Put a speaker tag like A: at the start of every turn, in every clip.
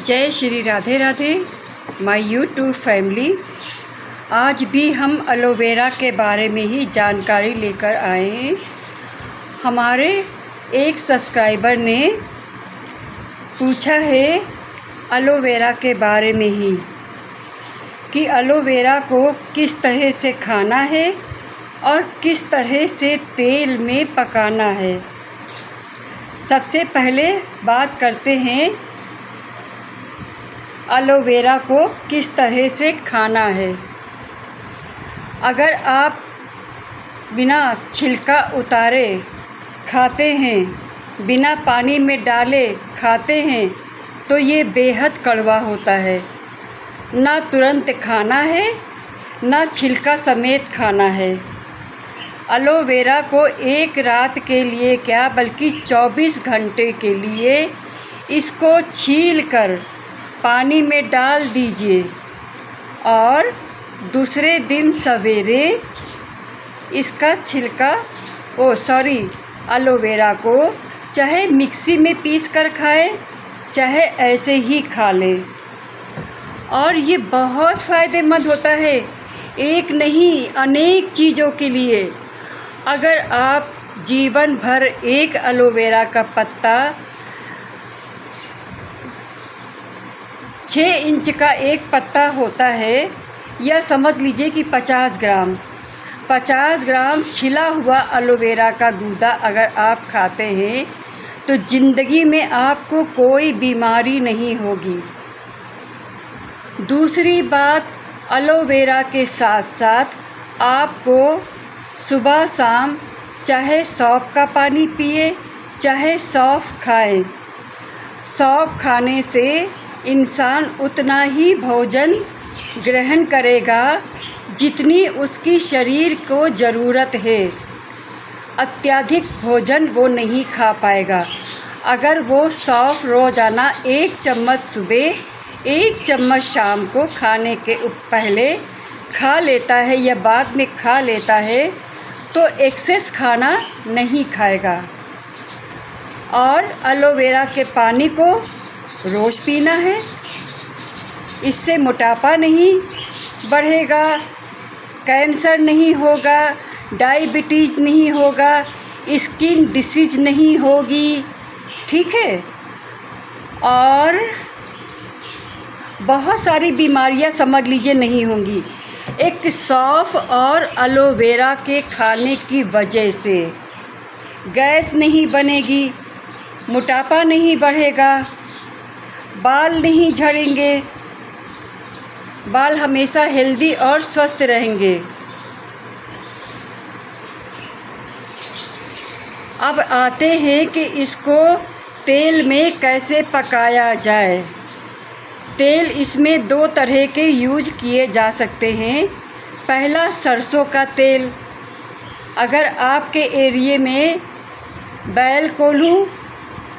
A: जय Shri Radhe Radhe my YouTube family. आज भी हम एलोवेरा के बारे में ही जानकारी लेकर आए हैं। हमारे एक सब्सक्राइबर ने पूछा है एलोवेरा के बारे में ही कि एलोवेरा को किस तरह से खाना है और किस तरह से तेल में पकाना है। सबसे पहले बात करते हैं एलोवेरा को किस तरह से खाना है। अगर आप बिना छिलका उतारे खाते हैं, बिना पानी में डाले खाते हैं, तो ये बेहद कड़वा होता है। ना तुरंत खाना है, ना छिलका समेत खाना है। एलोवेरा को एक रात के लिए क्या बल्कि 24 घंटे के लिए इसको छीलकर पानी में डाल दीजिए और दूसरे दिन सवेरे इसका छिलका एलोवेरा को चाहे मिक्सी में पीस कर खाएं, चाहे ऐसे ही खा लें। और ये बहुत फ़ायदेमंद होता है, एक नहीं अनेक चीज़ों के लिए। अगर आप जीवन भर एक एलोवेरा का पत्ता 6 इंच का एक पत्ता होता है, या समझ लीजिए कि 50 ग्राम छिला हुआ एलोवेरा का गूदा अगर आप खाते हैं तो ज़िंदगी में आपको कोई बीमारी नहीं होगी। दूसरी बात, एलोवेरा के साथ साथ आपको सुबह शाम चाहे सौंफ का पानी पिए, चाहे सौंफ खाएं। सौंफ खाने से इंसान उतना ही भोजन ग्रहण करेगा जितनी उसकी शरीर को ज़रूरत है। अत्यधिक भोजन वो नहीं खा पाएगा। अगर वो सौंफ रोज़ाना 1 चम्मच सुबह 1 चम्मच शाम को खाने के पहले खा लेता है या बाद में खा लेता है तो एक्सेस खाना नहीं खाएगा। और एलोवेरा के पानी को रोज़ पीना है। इससे मोटापा नहीं बढ़ेगा, कैंसर नहीं होगा, डायबिटीज़ नहीं होगा, स्किन डिसीज नहीं होगी, ठीक है। और बहुत सारी बीमारियां समझ लीजिए नहीं होंगी। एक सौंफ और एलोवेरा के खाने की वजह से गैस नहीं बनेगी, मोटापा नहीं बढ़ेगा, बाल नहीं झड़ेंगे, बाल हमेशा हेल्दी और स्वस्थ रहेंगे। अब आते हैं कि इसको तेल में कैसे पकाया जाए। तेल इसमें 2 तरह के यूज किए जा सकते हैं। पहला, सरसों का तेल। अगर आपके एरिए में बैल कोल्हू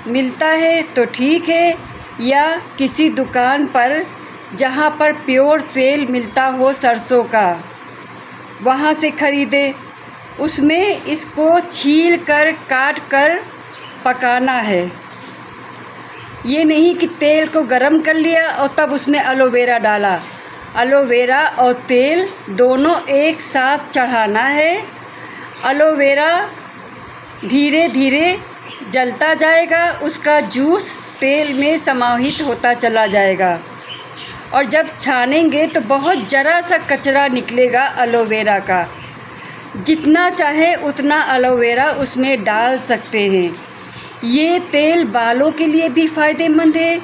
A: मिलता है तो ठीक है, या किसी दुकान पर जहाँ पर प्योर तेल मिलता हो सरसों का, वहाँ से ख़रीदे। उसमें इसको छील कर काट कर पकाना है। ये नहीं कि तेल को गरम कर लिया और तब उसमें एलोवेरा डाला। एलोवेरा और तेल दोनों एक साथ चढ़ाना है। एलोवेरा धीरे धीरे जलता जाएगा, उसका जूस तेल में समाहित होता चला जाएगा। और जब छानेंगे तो बहुत ज़रा सा कचरा निकलेगा एलोवेरा का। जितना चाहे उतना एलोवेरा उसमें डाल सकते हैं। ये तेल बालों के लिए भी फ़ायदेमंद है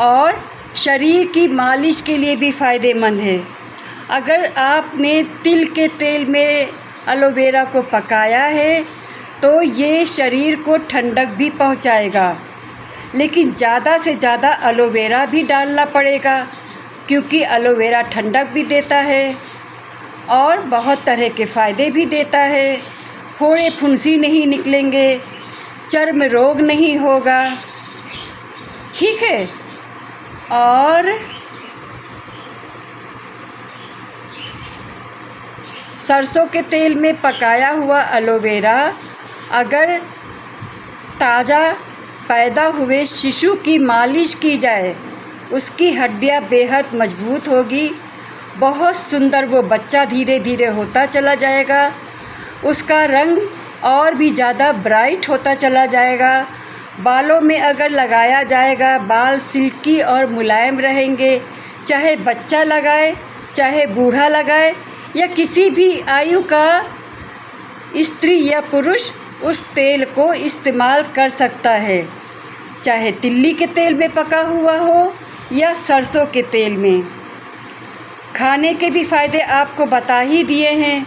A: और शरीर की मालिश के लिए भी फ़ायदेमंद है। अगर आपने तिल के तेल में एलोवेरा को पकाया है तो ये शरीर को ठंडक भी पहुंचाएगा। लेकिन ज़्यादा से ज़्यादा एलोवेरा भी डालना पड़ेगा, क्योंकि एलोवेरा ठंडक भी देता है और बहुत तरह के फ़ायदे भी देता है। फोड़े फुंसी नहीं निकलेंगे, चर्म रोग नहीं होगा, ठीक है। और सरसों के तेल में पकाया हुआ एलोवेरा अगर ताज़ा पैदा हुए शिशु की मालिश की जाए उसकी हड्डियाँ बेहद मजबूत होगी। बहुत सुंदर वो बच्चा धीरे धीरे होता चला जाएगा। उसका रंग और भी ज़्यादा ब्राइट होता चला जाएगा। बालों में अगर लगाया जाएगा, बाल सिल्की और मुलायम रहेंगे। चाहे बच्चा लगाए, चाहे बूढ़ा लगाए, या किसी भी आयु का स्त्री या पुरुष उस तेल को इस्तेमाल कर सकता है। चाहे तिल्ली के तेल में पका हुआ हो या सरसों के तेल में। खाने के भी फ़ायदे आपको बता ही दिए हैं।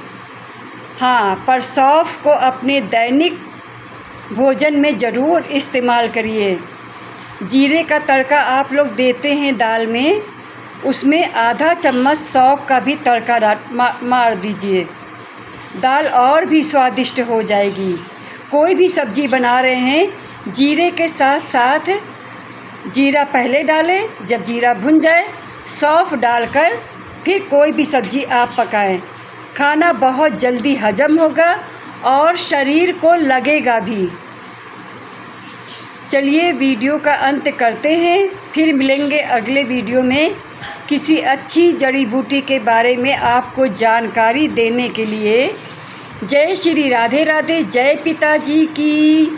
A: हाँ, पर सौंफ को अपने दैनिक भोजन में ज़रूर इस्तेमाल करिए। जीरे का तड़का आप लोग देते हैं दाल में, उसमें आधा चम्मच सौंफ का भी तड़का मार दीजिए। दाल और भी स्वादिष्ट हो जाएगी। कोई भी सब्ज़ी बना रहे हैं, जीरे के साथ साथ जीरा पहले डालें। जब जीरा भुन जाए, सौंफ डालकर फिर कोई भी सब्ज़ी आप पकाएं। खाना बहुत जल्दी हजम होगा और शरीर को लगेगा भी। चलिए वीडियो का अंत करते हैं, फिर मिलेंगे अगले वीडियो में किसी अच्छी जड़ी बूटी के बारे में आपको जानकारी देने के लिए। जय श्री राधे राधे, जय पिताजी की।